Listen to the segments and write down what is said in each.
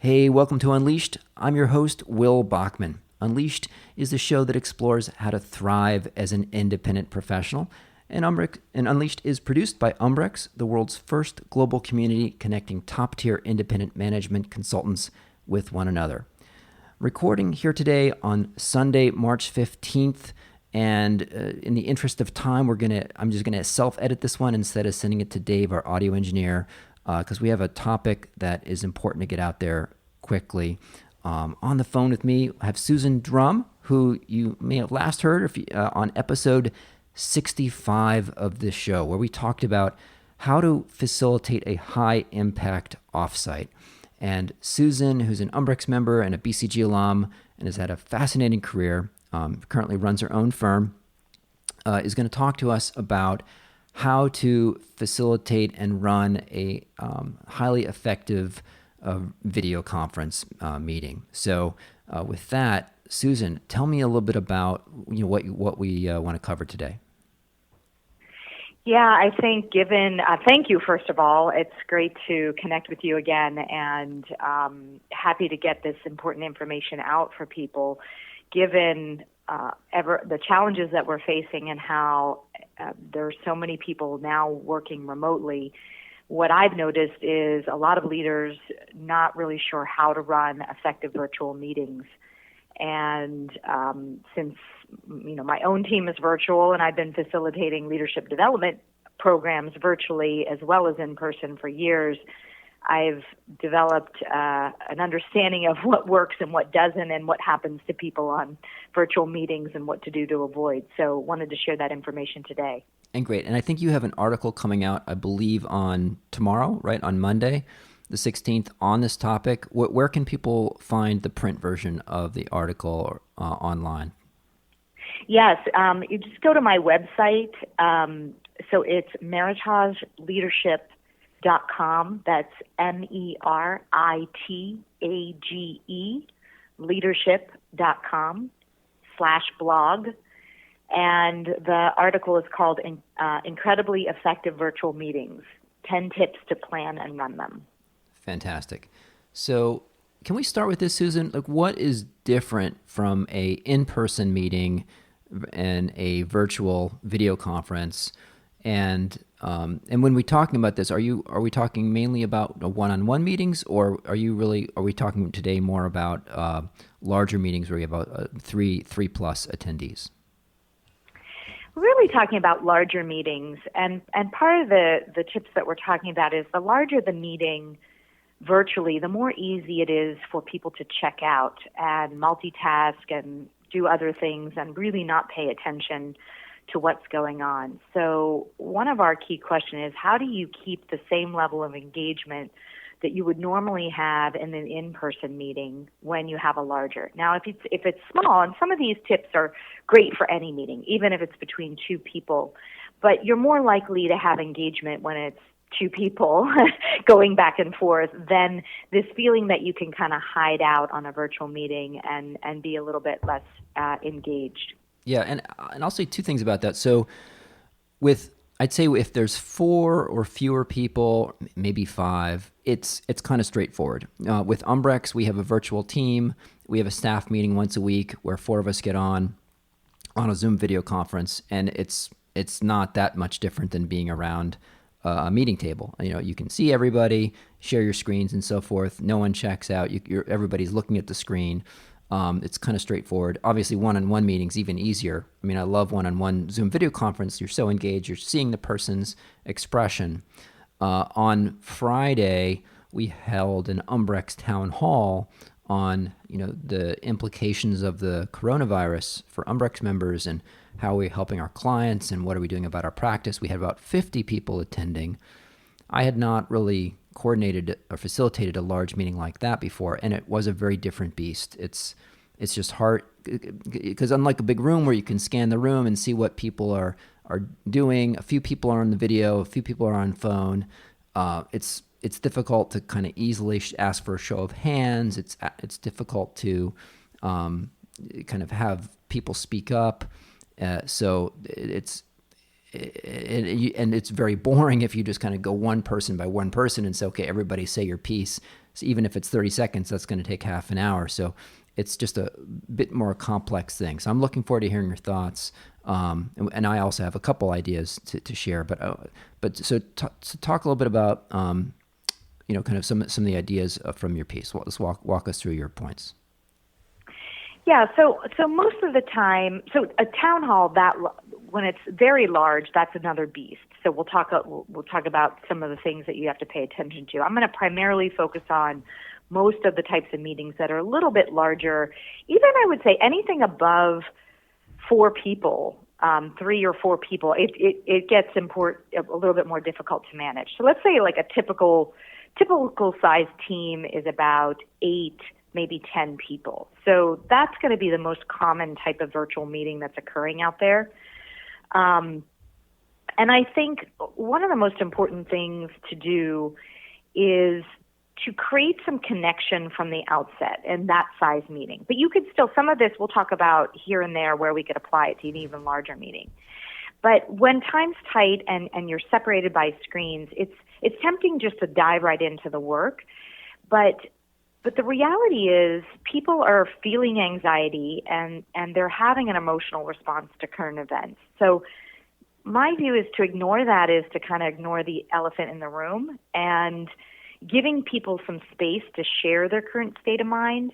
Hey, welcome to Unleashed. I'm your host, Will Bachman. Unleashed is the show that explores how to thrive as an independent professional. And Unleashed is produced by Umbrex, the world's first global community connecting top-tier independent management consultants with one another. Recording here today on Sunday, March 15th. And in the interest of time, I'm just gonna self-edit this one instead of sending it to Dave, our audio engineer, because we have a topic that is important to get out there quickly. On the phone with me, I have Susan Drumm, who you may have last heard on episode 65 of this show, where we talked about how to facilitate a high-impact offsite. And Susan, who's an Umbrex member and a BCG alum and has had a fascinating career, currently runs her own firm, is going to talk to us about how to facilitate and run a highly effective video conference meeting. So with that, Susan, tell me a little bit about what we want to cover today. Yeah, I think thank you, first of all. It's great to connect with you again, and happy to get this important information out for people, given the challenges that we're facing and how there are so many people now working remotely. What I've noticed is a lot of leaders not really sure how to run effective virtual meetings. And since my own team is virtual and I've been facilitating leadership development programs virtually as well as in person for years, I've developed an understanding of what works and what doesn't and what happens to people on virtual meetings and what to do to avoid. So wanted to share that information today. And great. And I think you have an article coming out, I believe, on tomorrow, right? On Monday, the 16th, on this topic. Where can people find the print version of the article online? Yes, you just go to my website. So it's meritageleadership.com. That's MERITAGE, leadership.com/blog. And the article is called Incredibly Effective Virtual Meetings, 10 Tips to Plan and Run Them. Fantastic. So can we start with this, Susan? Like, what is different from a in-person meeting and a virtual video conference? And when we're talking about this, are we talking mainly about one-on-one meetings, or are we talking today more about larger meetings where you have three plus attendees? We're really talking about larger meetings, and part of the tips that we're talking about is the larger the meeting virtually, the more easy it is for people to check out and multitask and do other things and really not pay attention to what's going on. So one of our key questions is, how do you keep the same level of engagement that you would normally have in an in-person meeting when you have a larger? Now, if it's small, and some of these tips are great for any meeting, even if it's between two people, but you're more likely to have engagement when it's two people going back and forth than this feeling that you can kind of hide out on a virtual meeting and be a little bit less engaged. Yeah, and I'll say two things about that. So I'd say if there's 4 or fewer people, maybe 5, it's kind of straightforward. With Umbrex, we have a virtual team. We have a staff meeting once a week where 4 of us get on a Zoom video conference, and it's not that much different than being around a meeting table. You can see everybody, share your screens and so forth. No one checks out. Everybody's looking at the screen. It's kind of straightforward. Obviously, one-on-one meetings even easier. I mean, I love one-on-one Zoom video conference. You're so engaged. You're seeing the person's expression. On Friday, we held an Umbrex town hall on the implications of the coronavirus for Umbrex members and how we're helping our clients and what are we doing about our practice. We had about 50 people attending. I had not really coordinated or facilitated a large meeting like that before, and it was a very different beast. It's just hard because unlike a big room where you can scan the room and see what people are doing, a few people are on the video, a few people are on phone. It's difficult to kind of easily ask for a show of hands. It's difficult to kind of have people speak up. So it's very boring if you just kind of go one person by one person and say, okay, everybody say your piece. So even if it's 30 seconds, that's going to take half an hour. So it's just a bit more complex thing. So I'm looking forward to hearing your thoughts. And I also have a couple ideas to share. So talk a little bit about kind of some of the ideas from your piece. Let's walk us through your points. Yeah, so most of the time, so a town hall, that when it's very large, that's another beast. So we'll talk about some of the things that you have to pay attention to. I'm going to primarily focus on most of the types of meetings that are a little bit larger. Even I would say anything above 4 people, 3 or 4 people, it gets a little bit more difficult to manage. So let's say like a typical size team is about 8, maybe 10 people. So that's going to be the most common type of virtual meeting that's occurring out there. And I think one of the most important things to do is to create some connection from the outset in that size meeting. But you could still, some of this we'll talk about here and there where we could apply it to an even larger meeting. But when time's tight and you're separated by screens, it's tempting just to dive right into the work. But the reality is people are feeling anxiety and they're having an emotional response to current events. So my view is to ignore that is to kind of ignore the elephant in the room, and giving people some space to share their current state of mind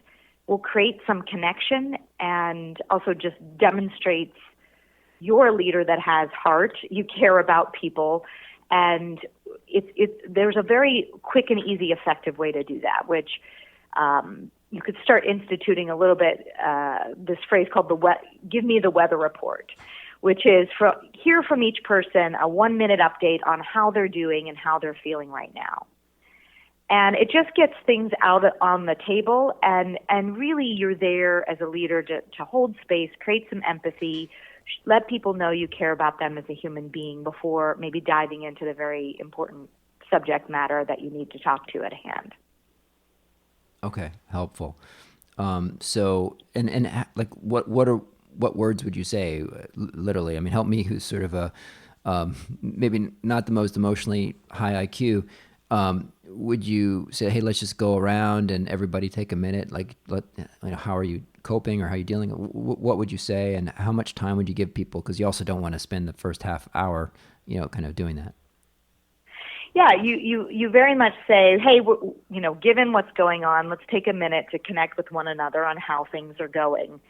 will create some connection and also just demonstrates you're a leader that has heart, you care about people, and there's a very quick and easy, effective way to do that, which you could start instituting a little bit this phrase called give me the weather report, which is hear from each person a 1-minute update on how they're doing and how they're feeling right now. And it just gets things out on the table, and really you're there as a leader to hold space, create some empathy, let people know you care about them as a human being before maybe diving into the very important subject matter that you need to talk to at hand. Okay, helpful. So, like, what words would you say? Literally, I mean, help me, who's sort of a maybe not the most emotionally high IQ. Would you say, hey, let's just go around and everybody take a minute? Like, how are you coping, or how are you dealing? What would you say, and how much time would you give people? Because you also don't want to spend the first half hour, kind of doing that. Yeah, you very much say, hey, given what's going on, let's take a minute to connect with one another on how things are going.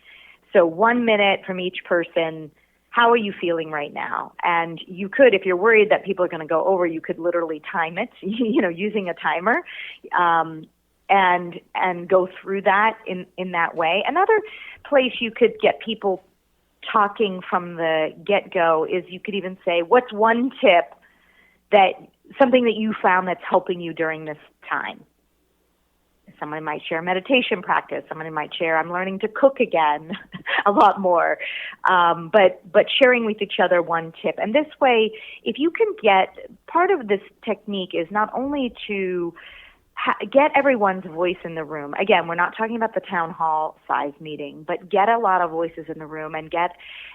So 1 minute from each person. How are you feeling right now? And you could, if you're worried that people are going to go over, you could literally time it, using a timer, and go through that in that way. Another place you could get people talking from the get-go is you could even say, what's one tip something that you found that's helping you during this time? Someone might share meditation practice. Someone might share, I'm learning to cook again a lot more. But sharing with each other one tip. And this way, if you can part of this technique is not only to get everyone's voice in the room. Again, we're not talking about the town hall size meeting, but get a lot of voices in the room and get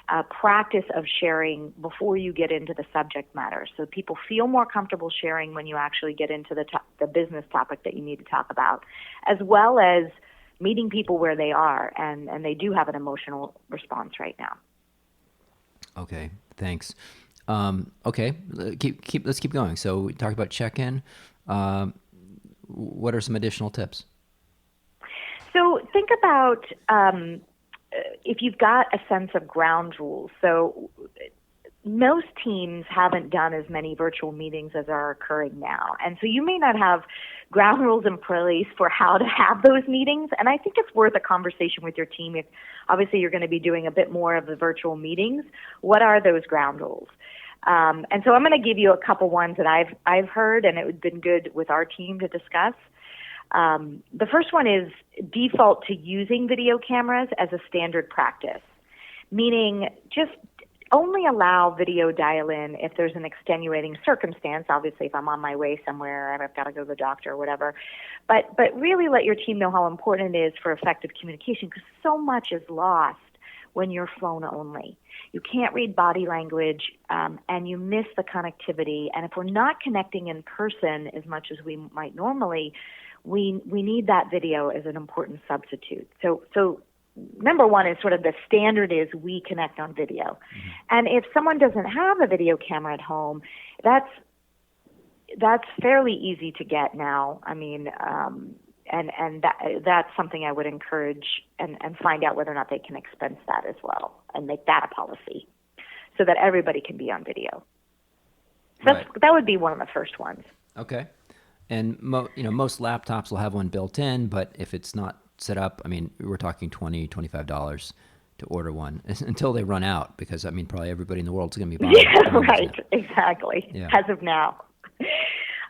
a practice of sharing before you get into the subject matter. So people feel more comfortable sharing when you actually get into the business topic that you need to talk about, as well as meeting people where they are, and they do have an emotional response right now. Okay, thanks. Okay, let's keep going. So we talked about check-in. What are some additional tips? So think about if you've got a sense of ground rules. So most teams haven't done as many virtual meetings as are occurring now. And so you may not have ground rules in place for how to have those meetings. And I think it's worth a conversation with your team. If obviously you're going to be doing a bit more of the virtual meetings, what are those ground rules? And so I'm going to give you a couple ones that I've heard, and it would have been good with our team to discuss. The first one is default to using video cameras as a standard practice, meaning just only allow video dial-in if there's an extenuating circumstance. Obviously, if I'm on my way somewhere and I've got to go to the doctor or whatever. But really let your team know how important it is for effective communication, because so much is lost when you're phone only. You can't read body language, and you miss the connectivity. And if we're not connecting in person as much as we might normally, we need that video as an important substitute. So number one is sort of the standard is we connect on video. And if someone doesn't have a video camera at home, that's fairly easy to get now. I mean, and that's something I would encourage and find out whether or not they can expense that as well and make that a policy so that everybody can be on video. So Right. that would be one of the first ones. Okay. And most laptops will have one built in, but if it's not set up, I mean, we're talking $20, $25 to order one until they run out, because I mean, probably everybody in the world is going to be buying. Yeah, buying right. these now. Exactly. Yeah. As of now.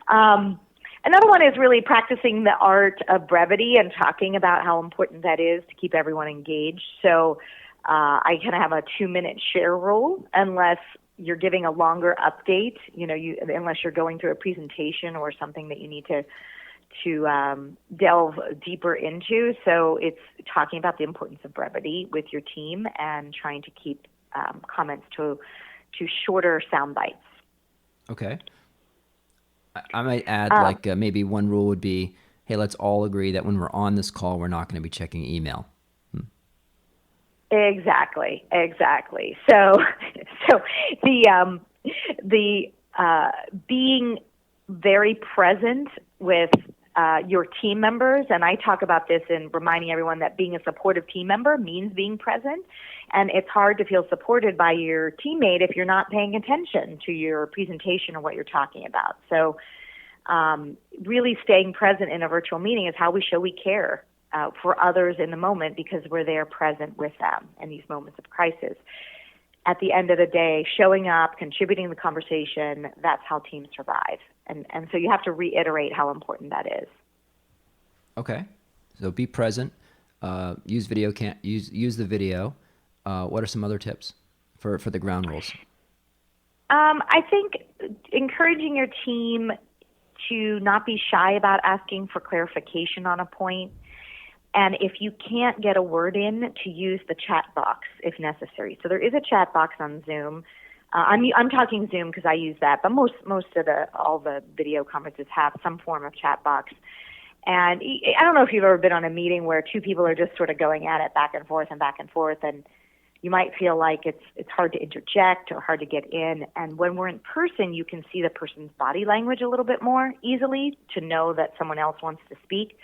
Another one is really practicing the art of brevity and talking about how important that is to keep everyone engaged. So I kind of have a 2-minute share rule unless you're giving a longer update, unless you're going through a presentation or something that you need to delve deeper into. So it's talking about the importance of brevity with your team and trying to keep comments to shorter sound bites. Okay. I might add maybe one rule would be, hey, let's all agree that when we're on this call, we're not going to be checking email. Exactly. So the being very present with your team members, and I talk about this in reminding everyone that being a supportive team member means being present, and it's hard to feel supported by your teammate if you're not paying attention to your presentation or what you're talking about. So really staying present in a virtual meeting is how we show we care for others in the moment, because we're there present with them in these moments of crisis. At the end of the day, showing up, contributing to the conversation, that's how teams survive. And so you have to reiterate how important that is. Okay. So be present, use video, use the video. What are some other tips for the ground rules? I think encouraging your team to not be shy about asking for clarification on a point. And if you can't get a word in, to use the chat box if necessary. So there is a chat box on Zoom. I'm talking Zoom because I use that, but most of all the video conferences have some form of chat box. And I don't know if you've ever been on a meeting where two people are just sort of going at it back and forth, and you might feel like it's hard to interject or hard to get in. And when we're in person, you can see the person's body language a little bit more easily to know that someone else wants to speak.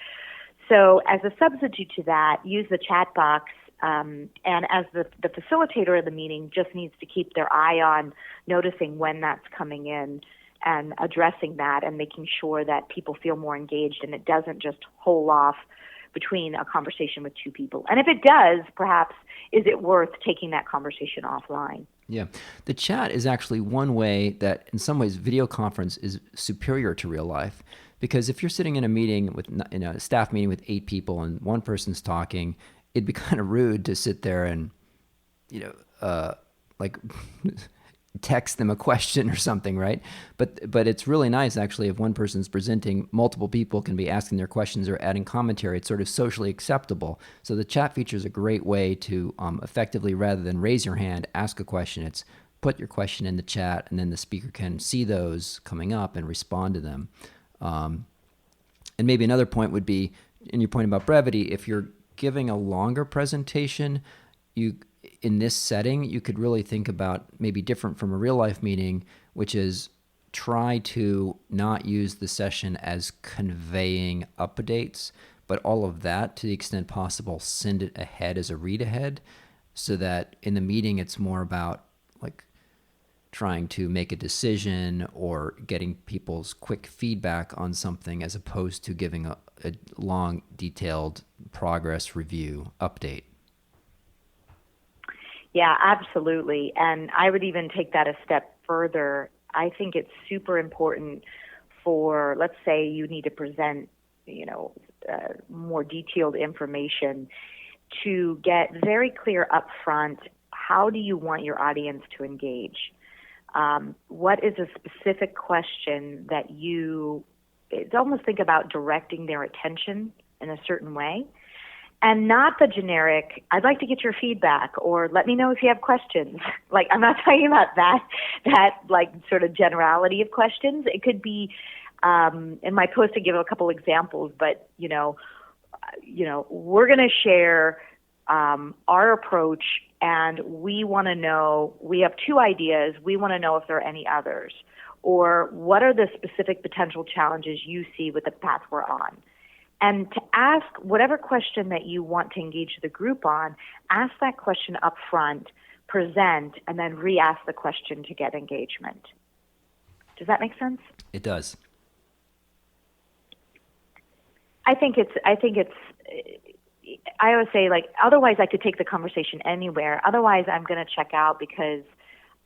So as a substitute to that, use the chat box, and as the facilitator of the meeting just needs to keep their eye on noticing when that's coming in and addressing that and making sure that people feel more engaged and it doesn't just hole off between a conversation with two people. And if it does, perhaps, is it worth taking that conversation offline? Yeah. The chat is actually one way that in some ways video conference is superior to real life. Because if you're sitting in a meeting in a staff meeting with 8 people and one person's talking, it'd be kind of rude to sit there and, text them a question or something, right? But it's really nice actually if one person's presenting, multiple people can be asking their questions or adding commentary. It's sort of socially acceptable. So the chat feature is a great way to effectively, rather than raise your hand, ask a question. It's put your question in the chat, and then the speaker can see those coming up and respond to them. And maybe another point would be, in your point about brevity, if you're giving a longer presentation, in this setting, you could really think about maybe different from a real life meeting, which is try to not use the session as conveying updates, but all of that, to the extent possible, send it ahead as a read ahead, so that in the meeting it's more about like trying to make a decision or getting people's quick feedback on something, as opposed to giving a long, detailed progress review update. Yeah, absolutely. And I would even take that a step further. I think it's super important for, let's say you need to present, more detailed information, to get very clear up front, how do you want your audience to engage? What is a specific question that it's almost think about directing their attention in a certain way, and not the generic, I'd like to get your feedback, or let me know if you have questions. Like, I'm not talking about that like sort of generality of questions. It could be, In my post, I give a couple examples, but we're going to share our approach, and we want to know. We have two ideas. We want to know if there are any others, or what are the specific potential challenges you see with the path we're on. And to ask whatever question that you want to engage the group on, ask that question up front, present, and then re-ask the question to get engagement. Does that make sense? It does. I always say, like, otherwise I could take the conversation anywhere. Otherwise I'm going to check out because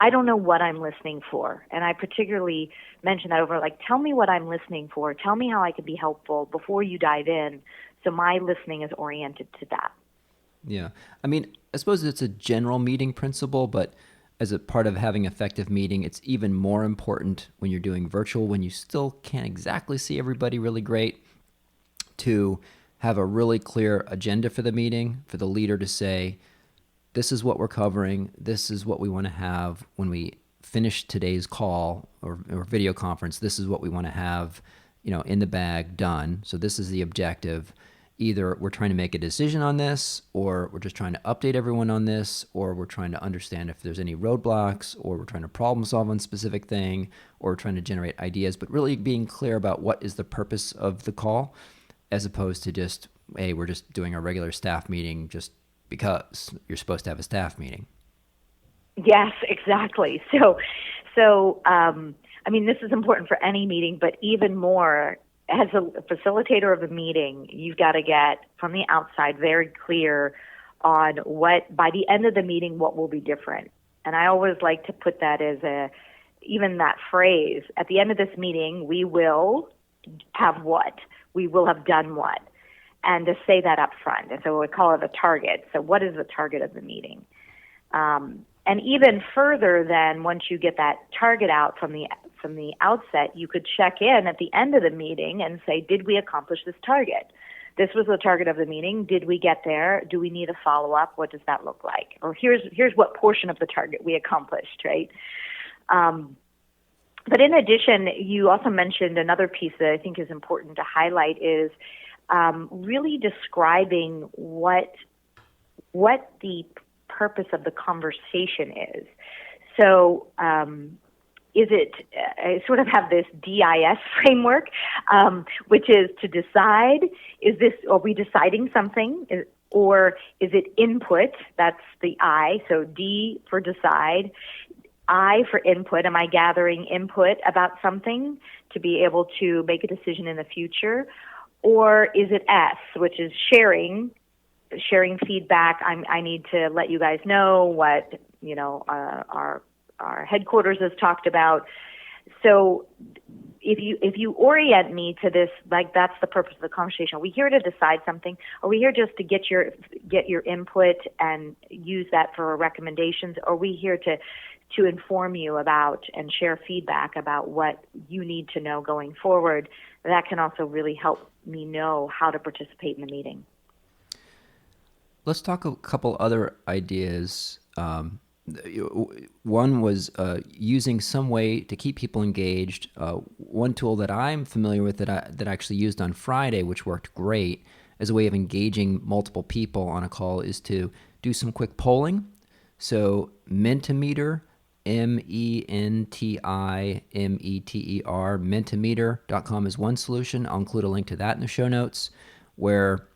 I don't know what I'm listening for. And I particularly mention that over, like, tell me what I'm listening for. Tell me how I can be helpful before you dive in. So my listening is oriented to that. Yeah. I mean, I suppose it's a general meeting principle, but as a part of having effective meeting, it's even more important when you're doing virtual, when you still can't exactly see everybody really great, to have a really clear agenda for the meeting, for the leader to say, this is what we're covering. This is what we want to have when we finish today's call or video conference. This is what we want to have, in the bag, done. So this is the objective. Either we're trying to make a decision on this, or we're just trying to update everyone on this, or we're trying to understand if there's any roadblocks, or we're trying to problem solve on a specific thing, or we're trying to generate ideas, but really being clear about what is the purpose of the call, as opposed to just, hey, we're just doing a regular staff meeting just because you're supposed to have a staff meeting. Yes, exactly. So, I mean, this is important for any meeting, but even more as a facilitator of a meeting, you've got to get from the outside very clear on what, by the end of the meeting, what will be different. And I always like to put that as even that phrase, at the end of this meeting, we will have what? We will have done what? And to say that up front. And so we call it a target. So what is the target of the meeting? And even further than once you get that target out from the outset, you could check in at the end of the meeting and say, did we accomplish this target? This was the target of the meeting. Did we get there? Do we need a follow-up? What does that look like? Or here's what portion of the target we accomplished, right? But in addition, you also mentioned another piece that I think is important to highlight is really describing what the purpose of the conversation is. So is it, I sort of have this DIS framework, which is to decide, are we deciding something? Or is it input? That's the I, so D for decide. I for input, am I gathering input about something to be able to make a decision in the future? Or is it S, which is sharing feedback? I need to let you guys know what our headquarters has talked about. So if you orient me to this, like, that's the purpose of the conversation. Are we here to decide something? Are we here just to get your input and use that for recommendations? Are we here to inform you about and share feedback about what you need to know going forward? That can also really help me know how to participate in the meeting. Let's talk a couple other ideas. One was using some way to keep people engaged. One tool that I'm familiar with that I actually used on Friday, which worked great as a way of engaging multiple people on a call, is to do some quick polling. So Mentimeter, Mentimeter, Mentimeter.com is one solution. I'll include a link to that in the show notes, where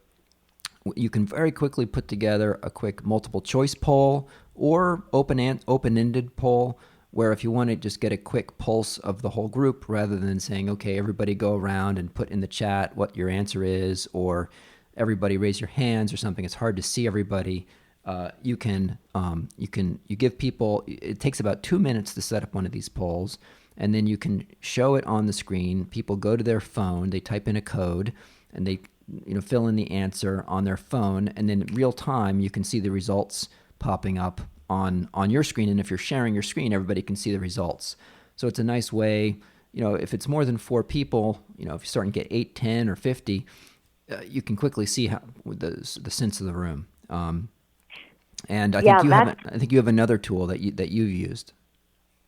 you can very quickly put together a quick multiple choice poll or open-ended poll, where if you want to just get a quick pulse of the whole group, rather than saying, okay, everybody go around and put in the chat what your answer is, or everybody raise your hands or something, it's hard to see everybody. You give people, it takes about 2 minutes to set up one of these polls, and then you can show it on the screen. People go to their phone, they type in a code, and they fill in the answer on their phone, and then in real time you can see the results popping up on your screen. And if you're sharing your screen, everybody can see the results. So it's a nice way, if it's more than 4 people, if you start and get 8, 10, or 50, you can quickly see how the sense of the room. And I think you have another tool that you've used.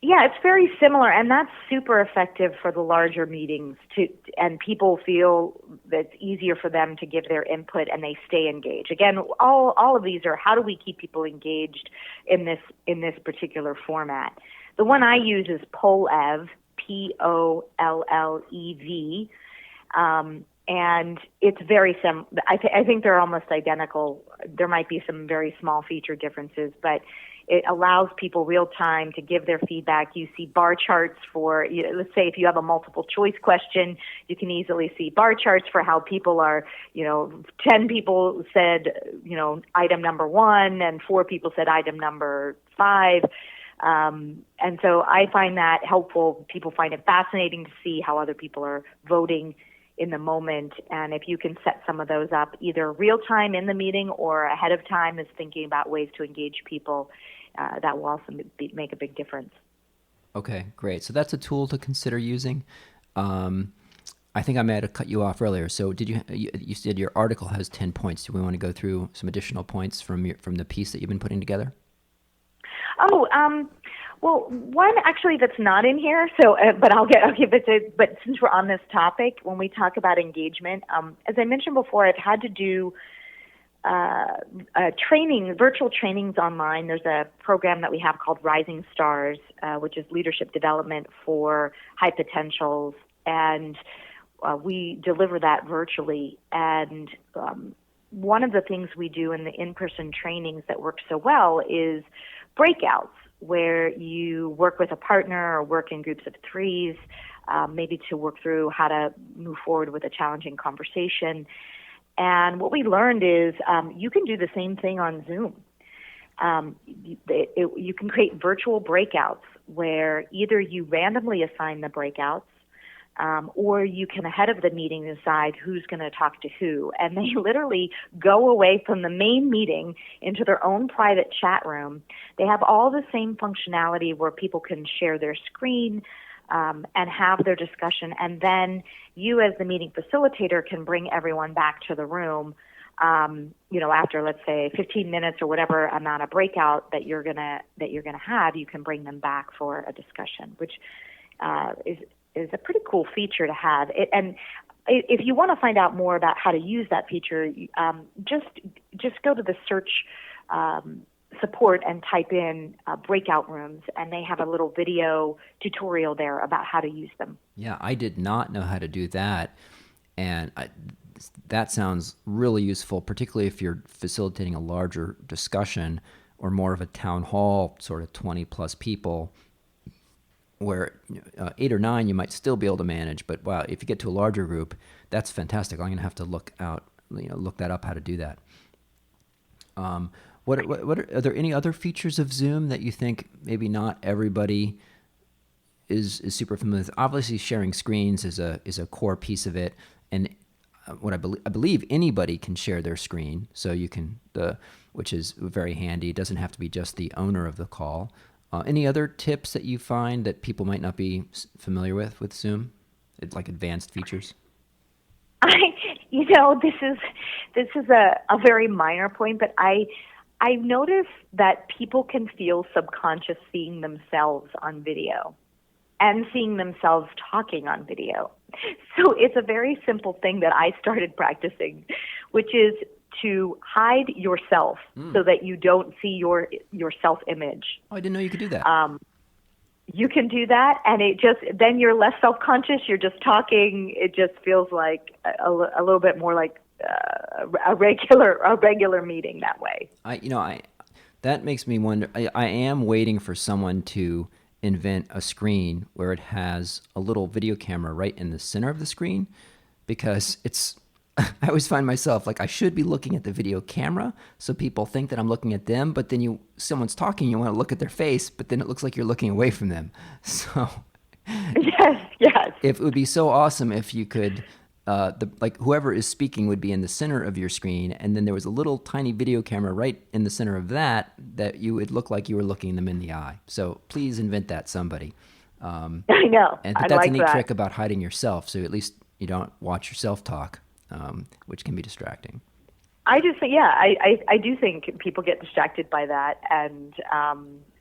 Yeah, it's very similar, and that's super effective for the larger meetings too. And people feel that it's easier for them to give their input, and they stay engaged. Again, all of these are how do we keep people engaged in this particular format. The one I use is Pollev, Pollev, and it's very I think they're almost identical. There might be some very small feature differences, but it allows people real time to give their feedback. You see bar charts for, let's say if you have a multiple choice question, you can easily see bar charts for how people are, 10 people said, item number 1 and 4 people said item number 5. And so I find that helpful. People find it fascinating to see how other people are voting in the moment. And if you can set some of those up either real time in the meeting or ahead of time as thinking about ways to engage people, that will also make a big difference. Okay, great. So that's a tool to consider using. I think I might have cut you off earlier. So you said your article has 10 points. Do we want to go through some additional points from the piece that you've been putting together? Well, one actually that's not in here. So, but I'll give it to. But since we're on this topic, when we talk about engagement, as I mentioned before, I've had to do virtual trainings online. There's a program that we have called Rising Stars, which is leadership development for high potentials, and we deliver that virtually. And one of the things we do in the in-person trainings that work so well is breakouts, where you work with a partner or work in groups of 3s, maybe to work through how to move forward with a challenging conversation. And what we learned is you can do the same thing on Zoom. You can create virtual breakouts where either you randomly assign the breakouts, or you can, ahead of the meeting, decide who's going to talk to who. And they literally go away from the main meeting into their own private chat room. They have all the same functionality where people can share their screen and have their discussion. And then you, as the meeting facilitator, can bring everyone back to the room. After, let's say, 15 minutes or whatever amount of breakout that you're gonna have, you can bring them back for a discussion, which is a pretty cool feature to have. And if you want to find out more about how to use that feature, just go to the search support and type in breakout rooms, and they have a little video tutorial there about how to use them. Yeah, I did not know how to do that, and that sounds really useful, particularly if you're facilitating a larger discussion or more of a town hall, sort of 20 plus people, where 8 or 9 you might still be able to manage, but wow, if you get to a larger group, that's fantastic. I'm going to have to look that up how to do that. Are there any other features of Zoom that you think maybe not everybody is super familiar with? Obviously, sharing screens is a core piece of it, and I believe anybody can share their screen, so you can which is very handy. It doesn't have to be just the owner of the call. Any other tips that you find that people might not be familiar with Zoom? It's like advanced features. This is a very minor point, but I noticed that people can feel subconscious seeing themselves on video and seeing themselves talking on video. So it's a very simple thing that I started practicing, which is to hide yourself so that you don't see your self-image. Oh, I didn't know you could do that. You can do that, and then you're less self-conscious. You're just talking. It just feels like a little bit more like a regular meeting that way. That makes me wonder. I am waiting for someone to invent a screen where it has a little video camera right in the center of the screen, because I always find myself like I should be looking at the video camera so people think that I'm looking at them, but then someone's talking, you want to look at their face, but then it looks like you're looking away from them. So yes. If it would be so awesome if you could, whoever is speaking would be in the center of your screen, and then there was a little tiny video camera right in the center of that you would look like you were looking them in the eye. So please invent that, somebody. I know. But that's a neat trick about hiding yourself, so at least you don't watch yourself talk. Which can be distracting. I do think people get distracted by that, and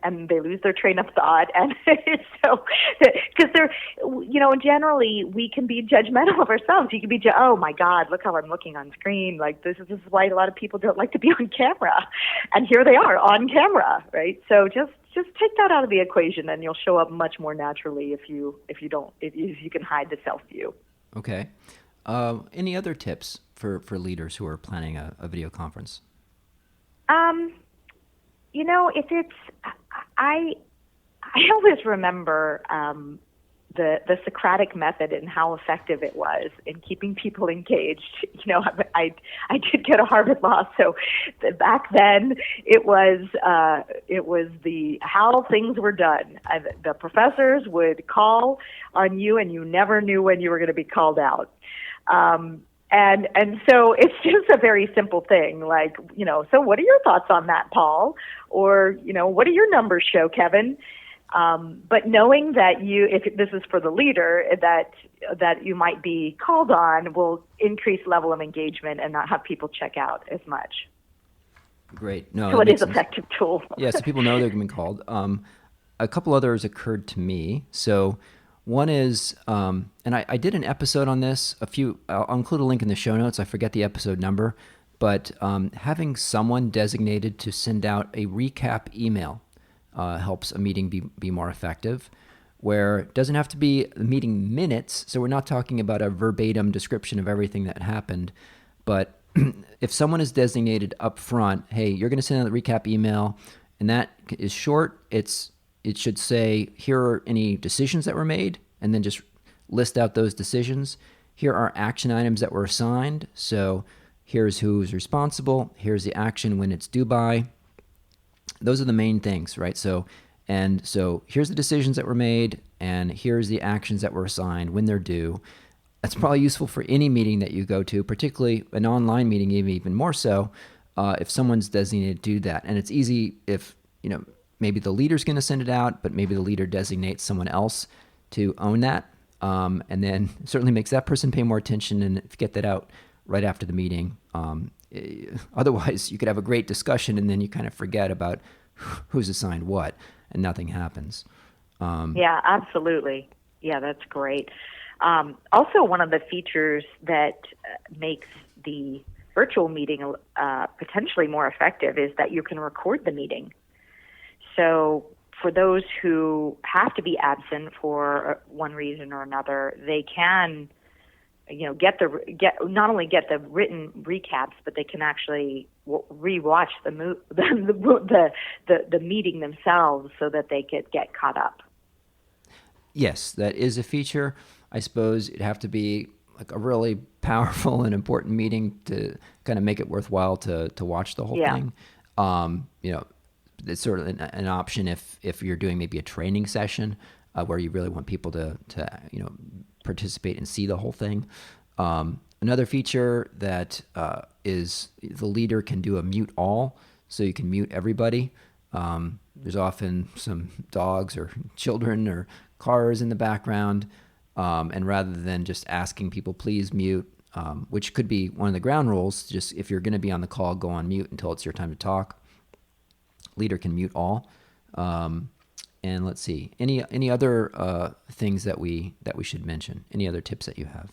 and they lose their train of thought. And so, because they're, generally we can be judgmental of ourselves. You can be, oh my God, look how I'm looking on screen. Like this is why a lot of people don't like to be on camera. And here they are on camera, right? So just take that out of the equation, and you'll show up much more naturally if you can hide the self view. Okay. Any other tips for leaders who are planning a video conference? If it's, I always remember the Socratic method and how effective it was in keeping people engaged. I did go to Harvard Law, so back then it was the how things were done. The professors would call on you, and you never knew when you were going to be called out. And so it's just a very simple thing, like, so what are your thoughts on that, Paul? Or, what do your numbers show, Kevin? But knowing that if this is for the leader, that you might be called on will increase level of engagement and not have people check out as much. Great. No, so it is an effective tool. Yeah, so people know they're going to be called. A couple others occurred to me. So one is, and I did an episode on this, I'll include a link in the show notes. I forget the episode number, but having someone designated to send out a recap email helps a meeting be more effective, where it doesn't have to be meeting minutes. So we're not talking about a verbatim description of everything that happened, but if someone is designated up front, hey, you're going to send out the recap email, and that is short, it should say, here are any decisions that were made, and then just list out those decisions. Here are action items that were assigned. So here's who's responsible. Here's the action when it's due by. Those are the main things, right? So here's the decisions that were made, and here's the actions that were assigned when they're due. That's probably useful for any meeting that you go to, particularly an online meeting, even more so if someone's designated to do that. And it's easy if, maybe the leader's going to send it out, but maybe the leader designates someone else to own that. And then it certainly makes that person pay more attention and get that out right after the meeting. Otherwise, you could have a great discussion and then you kind of forget about who's assigned what, and nothing happens. Yeah, absolutely. Yeah, that's great. Also, one of the features that makes the virtual meeting potentially more effective is that you can record the meeting. So for those who have to be absent for one reason or another, they can, not only get the written recaps, but they can actually rewatch the meeting themselves so that they could get caught up. Yes, that is a feature. I suppose it'd have to be like a really powerful and important meeting to kind of make it worthwhile to watch the whole thing. It's sort of an option if you're doing maybe a training session where you really want people to participate and see the whole thing. Another feature that is the leader can do a mute all, so you can mute everybody. There's often some dogs or children or cars in the background, and rather than just asking people, please mute, which could be one of the ground rules, just if you're going to be on the call, go on mute until it's your time to talk. Leader can mute all. And let's see, any other things that we should mention? Any other tips that you have?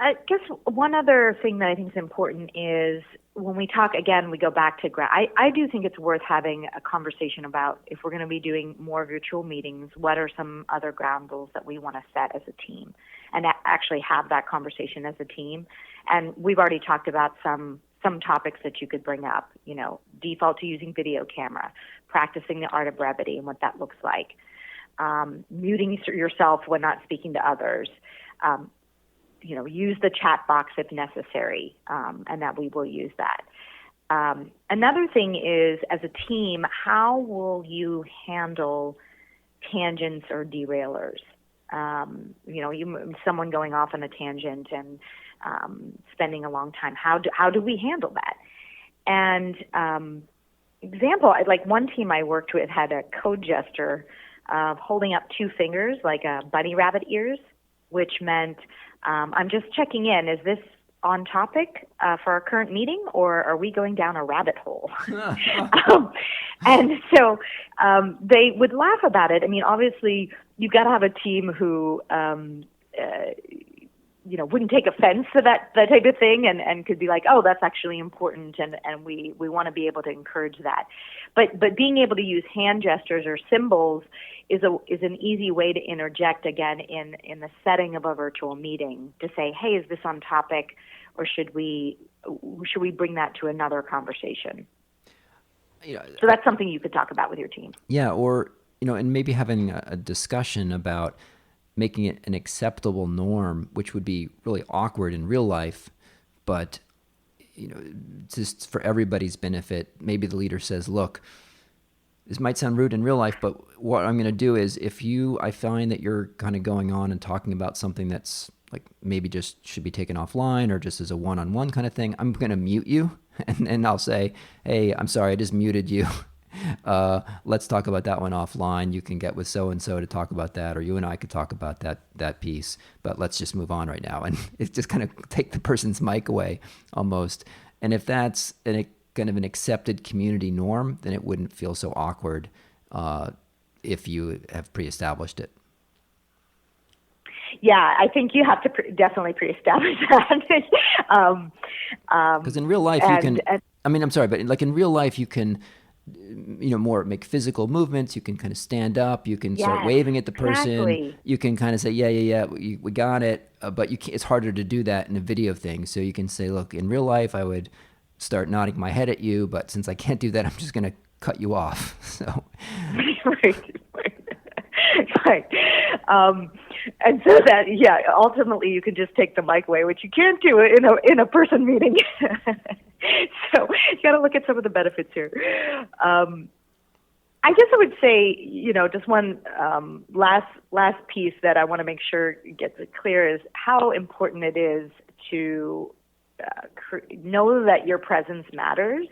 I guess one other thing that I think is important is when we talk, again, we go back to I do think it's worth having a conversation about, if we're going to be doing more virtual meetings, what are some other ground rules that we want to set as a team, and actually have that conversation as a team. And we've already talked about some topics that you could bring up, default to using video camera, practicing the art of brevity and what that looks like, muting yourself when not speaking to others, use the chat box if necessary, and that we will use that. Another thing is, as a team, how will you handle tangents or derailers? Someone going off on a tangent and spending a long time. How do we handle that? And example, like one team I worked with had a code gesture of holding up two fingers like a bunny rabbit ears, which meant I'm just checking in. Is on topic for our current meeting, or are we going down a rabbit hole? And so they would laugh about it. I mean, obviously, you've got to have a team who wouldn't take offense to that type of thing, and could be like, oh, that's actually important, and we want to be able to encourage that. But being able to use hand gestures or symbols is an easy way to interject again in the setting of a virtual meeting to say, hey, is this on topic, or should we bring that to another conversation? So that's something you could talk about with your team. Yeah, or and maybe having a discussion about making it an acceptable norm, which would be really awkward in real life, but just for everybody's benefit, maybe the leader says, look, this might sound rude in real life, but what I'm going to do is I find that you're kind of going on and talking about something that's like maybe just should be taken offline or just as a one-on-one kind of thing, I'm going to mute you. And I'll say, hey, I'm sorry, I just muted you. Let's talk about that one offline. You can get with so-and-so to talk about that, or you and I could talk about that piece, but let's just move on right now. And it's just kind of take the person's mic away almost. And if that's kind of an accepted community norm, then it wouldn't feel so awkward if you have pre-established it. Yeah, I think you have to definitely pre-establish that. Because in real life, you can, I'm sorry, but like in real life, you can, more make physical movements. You can kind of stand up. You can start waving at the person. Exactly. You can kind of say, yeah, we got it. But it's harder to do that in a video thing. So you can say, look, in real life, I would start nodding my head at you, but since I can't do that, I'm just going to cut you off. So. Right. And so that, ultimately you can just take the mic away, which you can't do it in a person meeting. So you got to look at some of the benefits here. I guess I would say, just one last piece that I want to make sure gets clear is how important it is to know that your presence matters.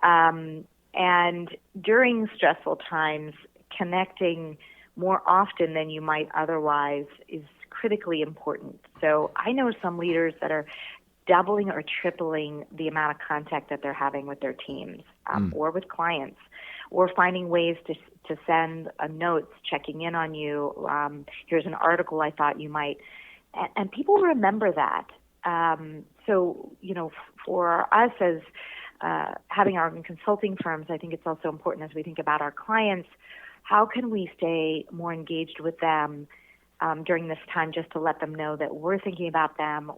And during stressful times, connecting more often than you might otherwise is critically important. So I know some leaders that are doubling or tripling the amount of contact that they're having with their teams or with clients, or finding ways to send notes, checking in on you. Here's an article I thought you might, and people remember that. So, for us as having our own consulting firms, I think it's also important as we think about our clients, how can we stay more engaged with them during this time, just to let them know that we're thinking about them,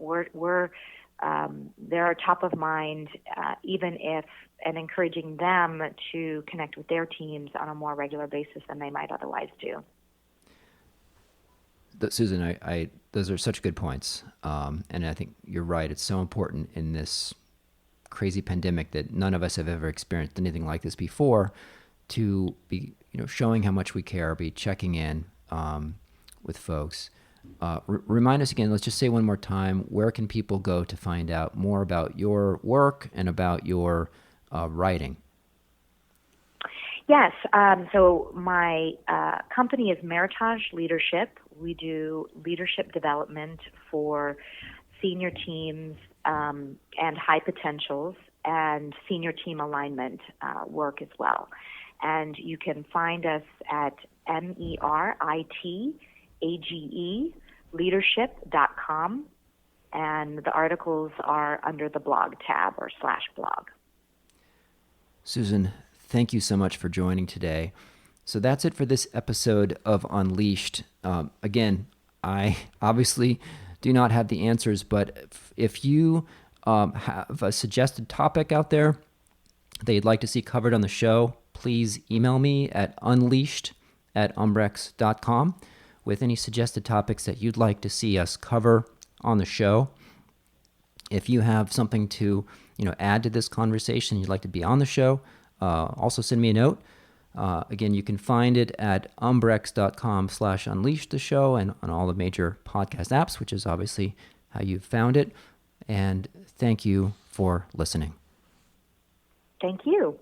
they're top of mind, and encouraging them to connect with their teams on a more regular basis than they might otherwise do. Susan, those are such good points, and I think you're right. It's so important in this crazy pandemic that none of us have ever experienced anything like this before, to be showing how much we care, be checking in with folks. Remind us again, let's just say one more time, where can people go to find out more about your work and about your writing? Yes. So my company is Meritage Leadership. We do leadership development for senior teams and high potentials, and senior team alignment work as well. And you can find us at MERITAGE leadership.com, and the articles are under the blog tab or /blog. Susan, thank you so much for joining today. So that's it for this episode of Unleashed. Again, I obviously do not have the answers, but if you have a suggested topic out there that you'd like to see covered on the show, please email me at unleashed@umbrex.com with any suggested topics that you'd like to see us cover on the show. If you have something to add to this conversation, you'd like to be on the show, also send me a note. Again, you can find it at umbrex.com/unleash the show and on all the major podcast apps, which is obviously how you found it. And thank you for listening. Thank you.